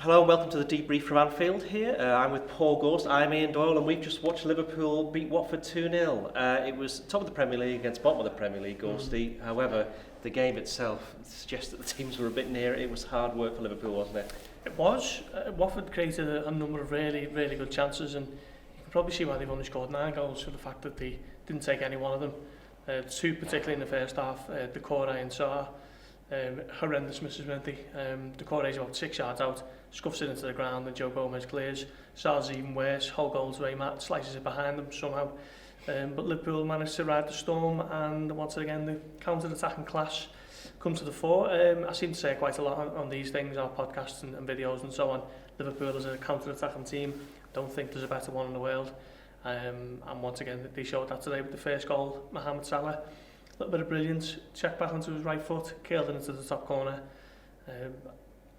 Hello, welcome to the Debrief from Anfield here. I'm with Paul Gorst, I'm Ian Doyle, and we've just watched Liverpool beat Watford 2-0. It was top of the Premier League against bottom of the Premier League, Gorsty. However, the game itself suggests that the teams were a bit near it. It was hard work for Liverpool, wasn't it? It was. Watford created a number of really good chances, and you can probably see why they've only scored 9 goals for the fact that they didn't take any one of them. 2 particularly in the first half, Delaney and Salah. Horrendous misses, weren't they? Delaney's about 6 yards out, scuffs it into the ground, and Joe Gomez clears. Salah's even worse, whole goals away, Matt slices it behind them somehow. But Liverpool managed to ride the storm, and once again the counter-attacking class come to the fore. I seem to say quite a lot on these things, our podcasts and videos and so on. Liverpool is a counter-attacking team. Don't think there's a better one in the world. And once again they showed that today with the first goal. Mohamed Salah, a little bit of brilliance, checked back onto his right foot, curled it into the top corner.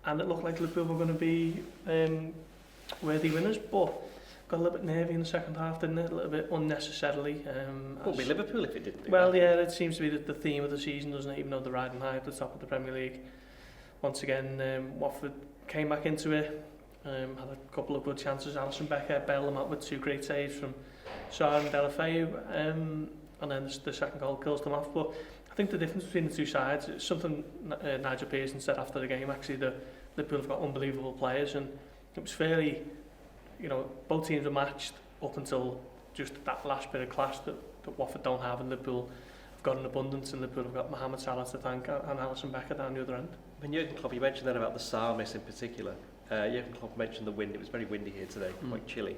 And it looked like Liverpool were going to be worthy winners, but got a little bit nervy in the second half, didn't it? A little bit unnecessarily. Would be Liverpool if it didn't. Well, yeah, it seems to be the theme of the season, doesn't it? Even though they're riding high at the top of the Premier League. Once again, Watford came back into it, had a couple of good chances. Alisson Becker bailed them out with 2 great saves from Salah and Delaney, and then the second goal kills them off. But I think the difference between the two sides is something Nigel Pearson said after the game, actually, that Liverpool have got unbelievable players, and it was fairly, both teams were matched up until just that last bit of clash that Watford don't have, and Liverpool have got an abundance, and Liverpool have got Mohamed Salah to thank and Alisson Becker down the other end. When Jurgen Klopp, you mentioned then about the Salah miss in particular. Jurgen Klopp mentioned the wind. It was very windy here today, quite chilly.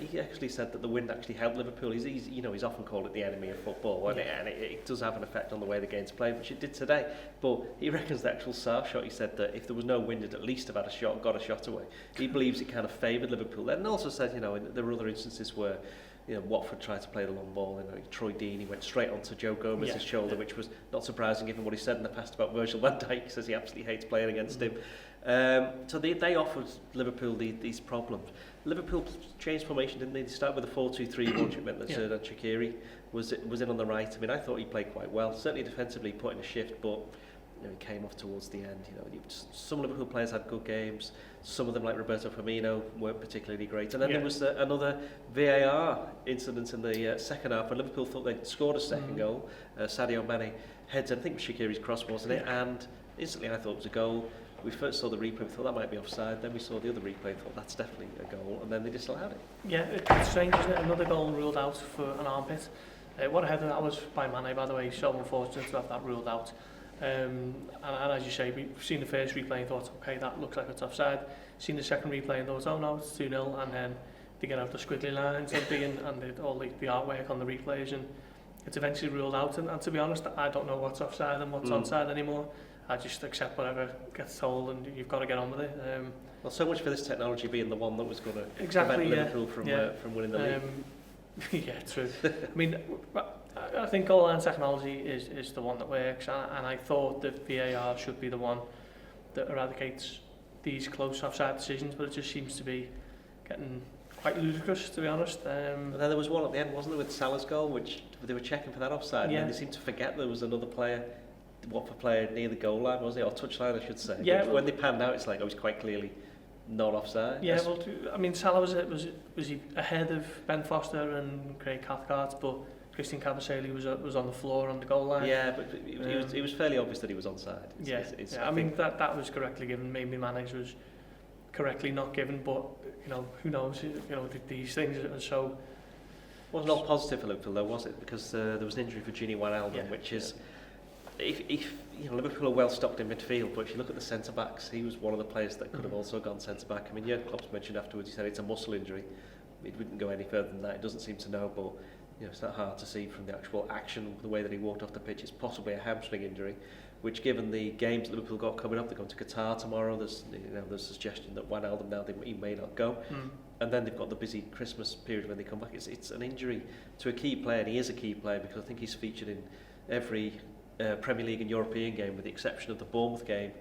He actually said that the wind actually helped Liverpool. He's often called it the enemy of football, and it does have an effect on the way the game's played, which it did today. But he reckons the actual Salah shot, he said that if there was no wind, it'd at least have had a shot, got a shot away. He believes it kind of favoured Liverpool. And also said, there were other instances where Watford tried to play the long ball. Troy Deeney went straight onto Joe Gomez's shoulder, which was not surprising given what he said in the past about Virgil van Dijk. He says he absolutely hates playing against him. So they offered Liverpool these problems. Liverpool changed formation, didn't they? They started with a 4-2-3-1, which meant that Xherdan Shaqiri was in on the right. I mean, I thought he played quite well. Certainly defensively, put in a shift, but he came off towards the end. Some Liverpool players had good games. Some of them, like Roberto Firmino, weren't particularly great. And then there was another VAR incident in the second half, when Liverpool thought they'd scored a second goal. Sadio Mane heads, I think it was Shaqiri's cross, wasn't it? And instantly I thought it was a goal. We first saw the replay, we thought that might be offside. Then we saw the other replay and thought that's definitely a goal. And then they disallowed it. Yeah, it's strange, isn't it? Another goal ruled out for an armpit. What a header that was by Mane, by the way. So unfortunate to have that ruled out. And as you say, we've seen the first replay and thought, okay, that looks like it's offside. Seen the second replay and thought, oh no, it's 2-0. And then they get out the squiggly lines and all the artwork on the replays, and it's eventually ruled out. And to be honest, I don't know what's offside and what's onside anymore. I just accept whatever gets told, and you've got to get on with it. Well, so much for this technology being the one that was going to prevent Liverpool from winning the league. Yeah, true. I mean, I think goal line technology is the one that works, and I thought that VAR should be the one that eradicates these close offside decisions, but it just seems to be getting quite ludicrous, to be honest. And then there was one at the end, wasn't there, with Salah's goal, which they were checking for that offside, and they seemed to forget there was another player, Watford player near the goal line, wasn't it, or touchline, I should say. Yeah. But when they panned out, it's like, he's quite clearly not offside. Yeah, well, I mean, Salah was he ahead of Ben Foster and Craig Cathcart, but Christian Kabasele was on the floor on the goal line. Yeah, but it was fairly obvious that he was onside. I mean, that was correctly given. Maybe Mane's was correctly not given, but who knows? These things are so. Wasn't all positive for Liverpool though, was it? Because there was an injury for Gini Wijnaldum, which is. If Liverpool are well stocked in midfield, but if you look at the centre backs, he was one of the players that could have also gone centre back. I mean, Jurgen Klopp's mentioned afterwards, he said it's a muscle injury. It wouldn't go any further than that. It doesn't seem to know, but it's not hard to see from the actual action, the way that he walked off the pitch. It's possibly a hamstring injury, which, given the games that Liverpool got coming up, they're going to Qatar tomorrow. There's a suggestion that Wijnaldum now he may not go, and then they've got the busy Christmas period when they come back. It's an injury to a key player, and he is a key player because I think he's featured in every Premier League and European game, with the exception of the Bournemouth game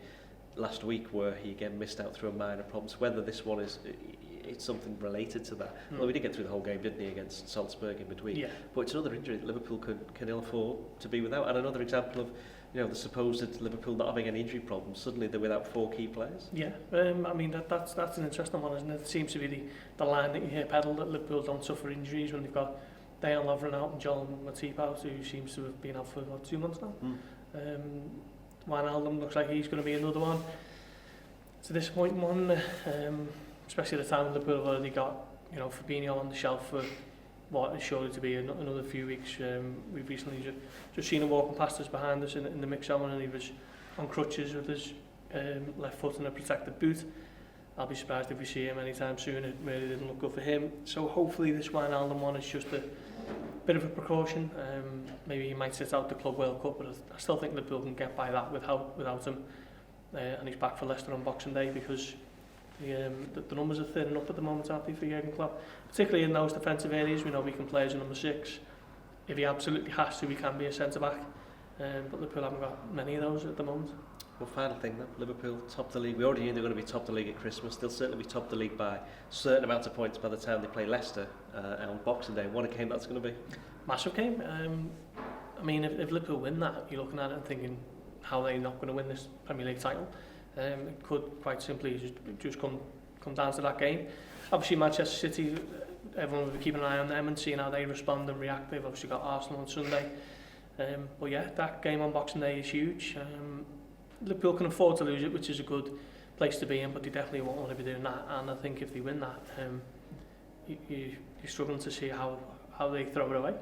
last week, where he again missed out through a minor problem. So whether this one it's something related to that. Well, we did get through the whole game, didn't he, against Salzburg in between. But it's another injury that Liverpool can ill afford to be without, and another example of you know, the supposed Liverpool not having any injury problems, suddenly they're without 4 key players. Yeah, I mean that's an interesting one, isn't it? It seems to be the line that you hear peddled, that Liverpool don't suffer injuries when they've got Doyle out and Joel Matip out, who seems to have been out for about 2 months now. Wijnaldum looks like he's going to be another one. It's a disappointing one, especially at the time Liverpool have already got, you know, Fabinho on the shelf for what is surely to be another few weeks. We've recently just seen him walking past us behind us in the mix zone, and he was on crutches with his left foot in a protected boot. I'll be surprised if we see him anytime soon. It really didn't look good for him. So hopefully this Wijnaldum one is just a bit of a precaution. Maybe he might sit out the Club World Cup, but I still think Liverpool can get by that without him. And he's back for Leicester on Boxing Day, because the numbers are thinning up at the moment, aren't they, for Jurgen Klopp? Particularly in those defensive areas. We know we can play as a number 6. If he absolutely has to, he can be a centre-back. But Liverpool haven't got many of those at the moment. Well, final thing then, Liverpool top the league. We already knew they were going to be top the league at Christmas. They'll certainly be top the league by a certain amount of points by the time they play Leicester on Boxing Day. What a game that's going to be. Massive game. I mean, if Liverpool win that, you're looking at it and thinking, how are they not going to win this Premier League title? It could quite simply just come down to that game. Obviously Manchester City, everyone will be keeping an eye on them and seeing how they respond and react. They've obviously got Arsenal on Sunday. But yeah, that game on Boxing Day is huge. Liverpool can afford to lose it, which is a good place to be in, but they definitely won't want to be doing that. And I think if they win that, you're struggling to see how they throw it away.